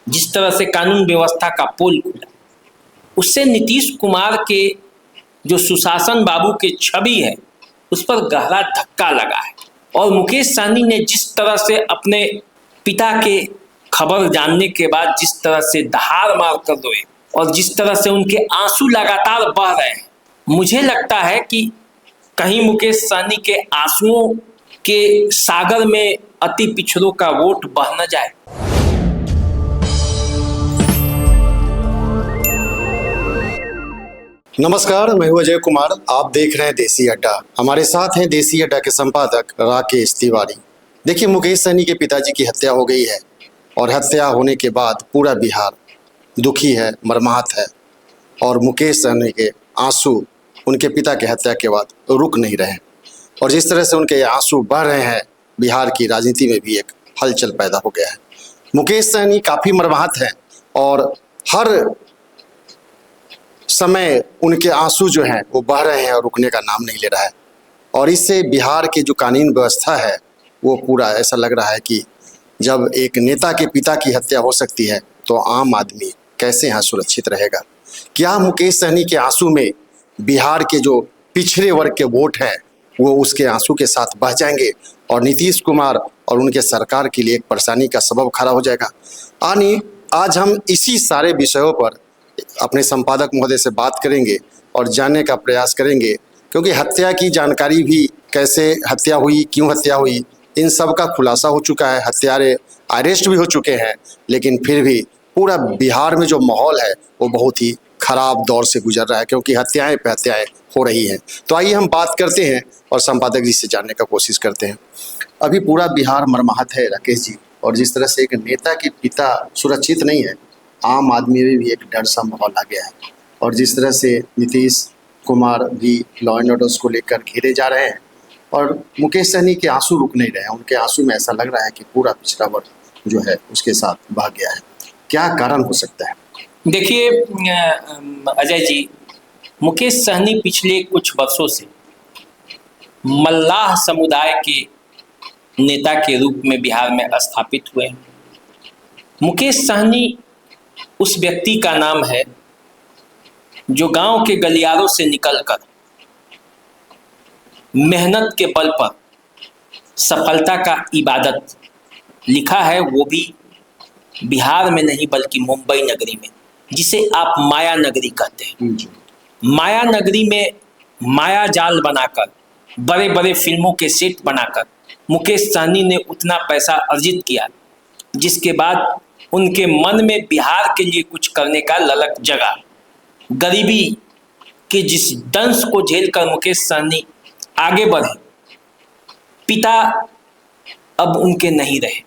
जिस तरह से कानून व्यवस्था का पोल खुला, उससे नीतीश कुमार के जो सुशासन बाबू के छवि है उस पर गहरा धक्का लगा है। और मुकेश सहनी ने जिस तरह से अपने पिता के खबर जानने के बाद जिस तरह से दहाड़ मार कर रोए और जिस तरह से उनके आंसू लगातार बह रहे हैं, मुझे लगता है कि कहीं मुकेश सहनी के आंसुओं के सागर में अति पिछड़ों का वोट बह न जाए। नमस्कार, मैं हूं अजय कुमार। आप देख रहे हैं देसी अड्डा। हमारे साथ हैं देसी अड्डा के संपादक राकेश तिवारी। देखिए, मुकेश सहनी के पिताजी की हत्या हो गई है और हत्या होने के बाद पूरा बिहार दुखी है, मर्माहत है। और मुकेश सहनी के आंसू उनके पिता की हत्या के बाद रुक नहीं रहे और जिस तरह से उनके आंसू बह रहे हैं, बिहार की राजनीति में भी एक हलचल पैदा हो गया है। मुकेश सहनी काफ़ी मर्माहत हैं और हर समय उनके आंसू जो हैं वो बह रहे हैं और रुकने का नाम नहीं ले रहा है। और इससे बिहार की जो कानून व्यवस्था है वो पूरा ऐसा लग रहा है कि जब एक नेता के पिता की हत्या हो सकती है तो आम आदमी कैसे यहाँ सुरक्षित रहेगा। क्या मुकेश सहनी के आंसू में बिहार के जो पिछड़े वर्ग के वोट हैं वो उसके आंसू के साथ बह जाएंगे और नीतीश कुमार और उनके सरकार के लिए एक परेशानी का सबब खड़ा हो जाएगा। आज हम इसी सारे विषयों पर अपने संपादक महोदय से बात करेंगे और जानने का प्रयास करेंगे, क्योंकि हत्या की जानकारी भी, कैसे हत्या हुई, क्यों हत्या हुई, इन सब का खुलासा हो चुका है। हत्यारे अरेस्ट भी हो चुके हैं, लेकिन फिर भी पूरा बिहार में जो माहौल है वो बहुत ही खराब दौर से गुजर रहा है, क्योंकि हत्याएं पे हत्याएं हो रही हैं। तो आइए हम बात करते हैं और संपादक जी से जानने का कोशिश करते हैं। अभी पूरा बिहार मर्माहत है राकेश जी, और जिस तरह से एक नेता के पिता सुरक्षित नहीं है, आम आदमी में भी एक डर सा माहौल आ गया है। और जिस तरह से नीतीश कुमार भी लॉ एंड ऑर्डर को लेकर घेरे जा रहे हैं और मुकेश सहनी के आंसू रुक नहीं रहे हैं। उनके आंसू में ऐसा लग रहा है कि पूरा पिछड़ा वर्ग जो है उसके साथ बह गया है। क्या कारण हो सकता है? देखिए अजय जी, मुकेश सहनी पिछले कुछ वर्षों से मल्लाह समुदाय के नेता के रूप में बिहार में स्थापित हुए हैं। मुकेश सहनी उस व्यक्ति का नाम है जो गांव के गलियारों से निकलकर मेहनत के बल पर सफलता का इबादत लिखा है, वो भी बिहार में नहीं बल्कि मुंबई नगरी में, जिसे आप माया नगरी कहते हैं। माया नगरी में माया जाल बनाकर, बड़े बड़े फिल्मों के सेट बनाकर मुकेश सहनी ने उतना पैसा अर्जित किया जिसके बाद उनके मन में बिहार के लिए कुछ करने का ललक जगा। गरीबी के जिस दंश को झेलकर मुकेश सहनी आगे बढ़े, पिता अब उनके नहीं रहे।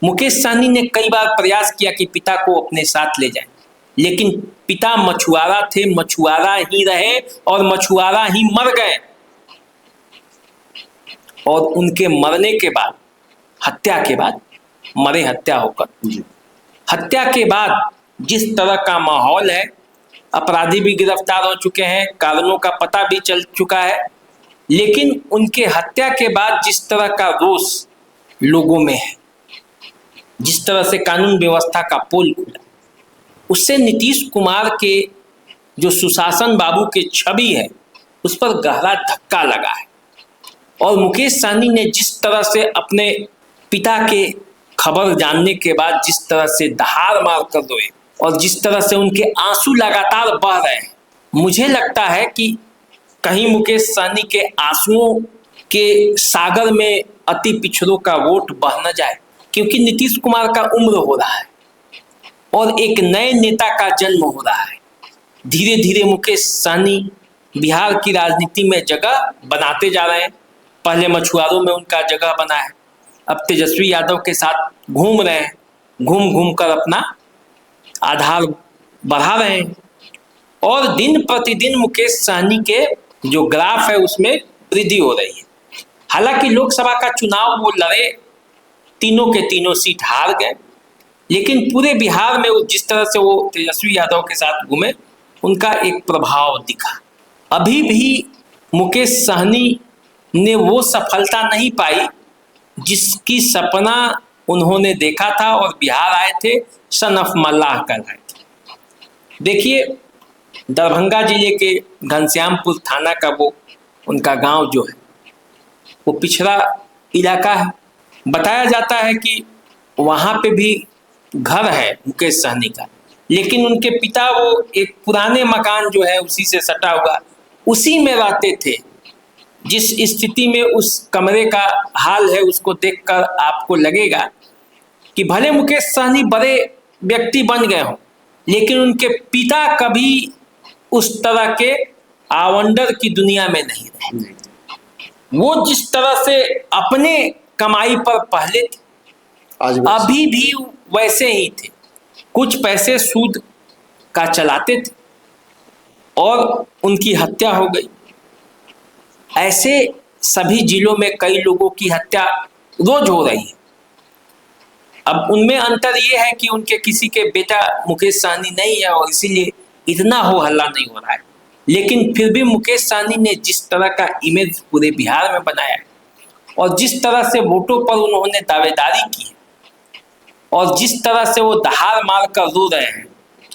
मुकेश सहनी ने कई बार प्रयास किया कि पिता को अपने साथ ले जाएं, लेकिन पिता मछुआरा थे, मछुआरा ही रहे और मछुआरा ही मर गए। और उनके मरने के बाद, हत्या के बाद, मरे हत्या होकर, हत्या के बाद जिस तरह का माहौल है, अपराधी भी गिरफ्तार हो चुके हैं, कारणों का पता भी चल चुका है, लेकिन उनके हत्या के बाद जिस तरह का रोष लोगों में है, जिस तरह से कानून व्यवस्था का पोल खुला, उससे नीतीश कुमार के जो सुशासन बाबू के छवि है उस पर गहरा धक्का लगा है। और मुकेश सहनी ने जिस तरह से अपने पिता के खबर जानने के बाद जिस तरह से दहाड़ मार कर रोए और जिस तरह से उनके आंसू लगातार बह रहे हैं, मुझे लगता है कि कहीं मुकेश सहनी के आंसुओं के सागर में अति पिछड़ों का वोट बह न जाए, क्योंकि नीतीश कुमार का उम्र हो रहा है और एक नए नेता का जन्म हो रहा है। धीरे धीरे मुकेश सहनी बिहार की राजनीति में जगह बनाते जा रहे हैं। पहले मछुआरों में उनका जगह बना है, अब तेजस्वी यादव के साथ घूम रहे हैं, घूम घूम कर अपना आधार बढ़ा रहे हैं। और दिन प्रतिदिन मुकेश सहनी के जो ग्राफ है उसमें वृद्धि हो रही है। हालांकि लोकसभा का चुनाव वो लड़े, तीनों के तीनों सीट हार गए, लेकिन पूरे बिहार में जिस तरह से वो तेजस्वी यादव के साथ घूमे, उनका एक प्रभाव दिखा। अभी भी मुकेश सहनी ने वो सफलता नहीं पाई जिसकी सपना उन्होंने देखा था और बिहार आए थे, सन ऑफ मल्लाह कहलाए थे। देखिए, दरभंगा जिले के घनश्यामपुर थाना का वो उनका गांव जो है वो पिछड़ा इलाका है। बताया जाता है कि वहाँ पे भी घर है मुकेश सहनी का, लेकिन उनके पिता वो एक पुराने मकान जो है उसी से सटा हुआ उसी में रहते थे। जिस स्थिति में उस कमरे का हाल है उसको देखकर आपको लगेगा कि भले मुकेश सहनी बड़े व्यक्ति बन गए हों, लेकिन उनके पिता कभी उस तरह के आवंडर की दुनिया में नहीं रहे। वो जिस तरह से अपने कमाई पर पहले थे, अभी भी वैसे ही थे। कुछ पैसे सूद का चलाते थे और उनकी हत्या हो गई। ऐसे सभी जिलों में कई लोगों की हत्या रोज हो रही है। अब उनमें अंतर ये है कि उनके किसी के बेटा मुकेश सहनी नहीं है और इसीलिए इतना हो हल्ला नहीं हो रहा है। लेकिन फिर भी मुकेश सहनी ने जिस तरह का इमेज पूरे बिहार में बनाया है और जिस तरह से वोटों पर उन्होंने दावेदारी की है और जिस तरह से वो दहाड़ मार कर रो रहे हैं,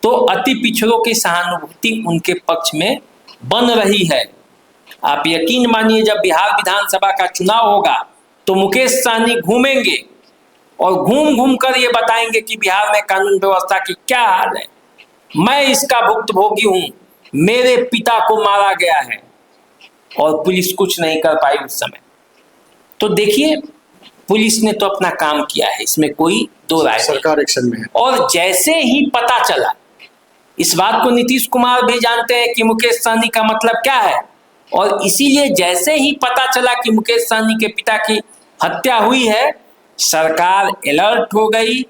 तो अति पिछड़ों की सहानुभूति उनके पक्ष में बन रही है। आप यकीन मानिए, जब बिहार विधानसभा का चुनाव होगा तो मुकेश सहनी घूमेंगे और घूम घूम कर ये बताएंगे कि बिहार में कानून व्यवस्था की क्या हाल है। मैं इसका भुक्तभोगी हूं, मेरे पिता को मारा गया है और पुलिस कुछ नहीं कर पाई उस समय। तो देखिए, पुलिस ने तो अपना काम किया है, इसमें कोई दो राय नहीं। सरकार एक्शन में है। और जैसे ही पता चला, इस बात को नीतीश कुमार भी जानते हैं कि मुकेश सहनी का मतलब क्या है, और इसीलिए जैसे ही पता चला कि मुकेश सहनी के पिता की हत्या हुई है, सरकार अलर्ट हो गई।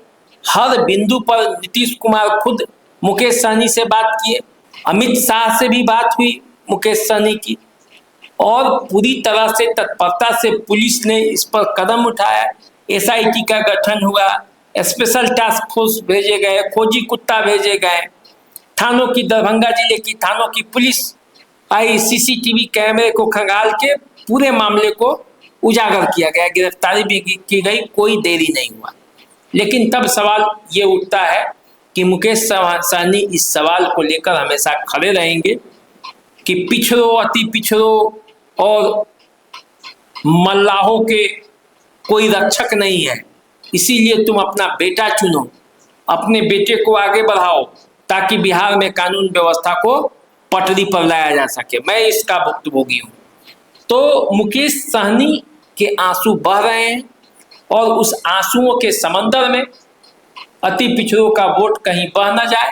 हर बिंदु पर नीतीश कुमार खुद मुकेश सहनी से बात किए, अमित शाह से भी बात हुई मुकेश सहनी की, और पूरी तरह से तत्परता से पुलिस ने इस पर कदम उठाया। SIT का गठन हुआ, स्पेशल टास्क फोर्स भेजे गए, खोजी कुत्ता भेजे गए, थानों की, दरभंगा जिले की थानों की पुलिस आई, CCTV कैमरे को खंगाल के पूरे मामले को उजागर किया गया, गिरफ्तारी भी की गई, कोई देरी नहीं हुआ। लेकिन तब सवाल ये उठता है कि मुकेश सहनी इस सवाल को लेकर हमेशा खड़े रहेंगे कि पिछड़ो, अति पिछड़ो और मल्लाहों के कोई रक्षक नहीं है, इसीलिए तुम अपना बेटा चुनो, अपने बेटे को आगे बढ़ाओ ताकि बिहार में कानून व्यवस्था को पटरी पर लाया जा सके। मैं इसका भुक्तभोगी हूँ। तो मुकेश सहनी के आंसू बह रहे हैं और उस आंसुओं के समंदर में अति पिछड़ों का वोट कहीं बह न जाए,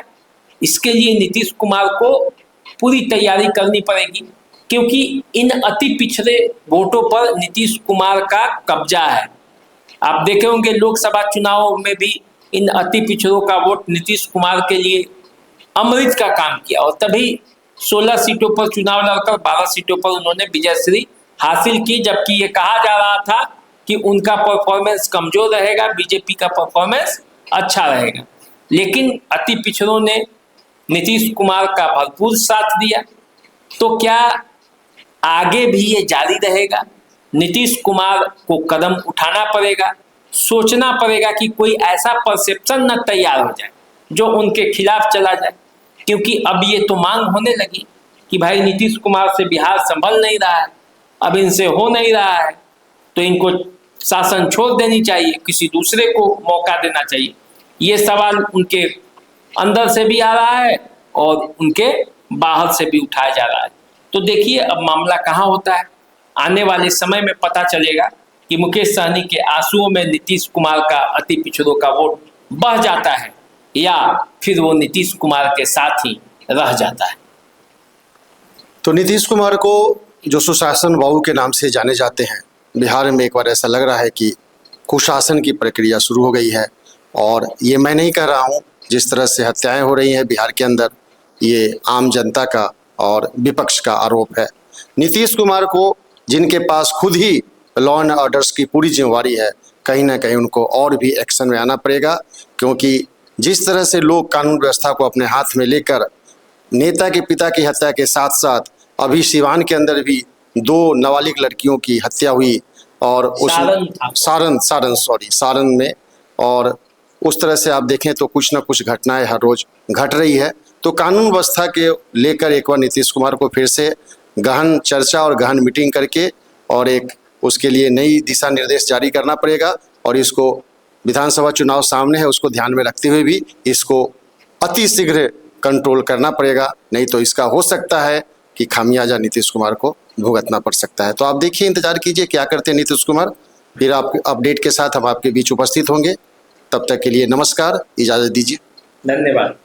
इसके लिए नीतीश कुमार को पूरी तैयारी करनी पड़ेगी, क्योंकि इन अति पिछड़े वोटों पर नीतीश कुमार का कब्जा है। आप देखे होंगे लोकसभा चुनाव में भी इन अति पिछड़ों का वोट नीतीश कुमार के लिए अमृत का काम किया और तभी 16 सीटों पर चुनाव लड़कर 12 सीटों पर उन्होंने विजयश्री हासिल की, जबकि ये कहा जा रहा था कि उनका परफॉर्मेंस कमजोर रहेगा, बीजेपी का परफॉर्मेंस अच्छा रहेगा। लेकिन अति पिछड़ों ने नीतीश कुमार का भरपूर साथ दिया। तो क्या आगे भी ये जारी रहेगा? नीतीश कुमार को कदम उठाना पड़ेगा, सोचना पड़ेगा कि कोई ऐसा परसेप्शन न तैयार हो जाए जो उनके खिलाफ चला जाए, क्योंकि अब ये तो मांग होने लगी कि भाई नीतीश कुमार से बिहार संभल नहीं रहा है, अब इनसे हो नहीं रहा है, तो इनको शासन छोड़ देनी चाहिए, किसी दूसरे को मौका देना चाहिए। ये सवाल उनके अंदर से भी आ रहा है और उनके बाहर से भी उठाया जा रहा है। तो देखिए अब मामला कहाँ होता है, आने वाले समय में पता चलेगा कि मुकेश सहनी के आंसुओं में नीतीश कुमार का अति पिछड़ों का वोट बह जाता है या फिर वो नीतीश कुमार के साथ ही रह जाता है। तो नीतीश कुमार को जो सुशासन बाबू के नाम से जाने जाते हैं, बिहार में एक बार ऐसा लग रहा है कि कुशासन की प्रक्रिया शुरू हो गई है। और ये मैं नहीं कह रहा हूँ, जिस तरह से हत्याएं हो रही हैं बिहार के अंदर, ये आम जनता का और विपक्ष का आरोप है। नीतीश कुमार को, जिनके पास खुद ही लॉ एंड ऑर्डर्स की पूरी जिम्मेवारी है, कहीं ना कहीं उनको और भी एक्शन में आना पड़ेगा, क्योंकि जिस तरह से लोग कानून व्यवस्था को अपने हाथ में लेकर नेता के पिता की हत्या के साथ साथ अभी सिवान के अंदर भी 2 नाबालिग लड़कियों की हत्या हुई और उस सारण में और उस तरह से आप देखें तो कुछ ना कुछ घटनाएं हर रोज घट रही है। तो कानून व्यवस्था के लेकर एक बार नीतीश कुमार को फिर से गहन चर्चा और गहन मीटिंग करके और एक उसके लिए नई दिशा निर्देश जारी करना पड़ेगा। और इसको विधानसभा चुनाव सामने है, उसको ध्यान में रखते हुए भी इसको अति शीघ्र कंट्रोल करना पड़ेगा, नहीं तो इसका हो सकता है कि खामियाजा नीतीश कुमार को भुगतना पड़ सकता है। तो आप देखिए, इंतजार कीजिए क्या करते हैं नीतीश कुमार। फिर आप अपडेट के साथ हम आपके बीच उपस्थित होंगे। तब तक के लिए नमस्कार, इजाज़त दीजिए। धन्यवाद।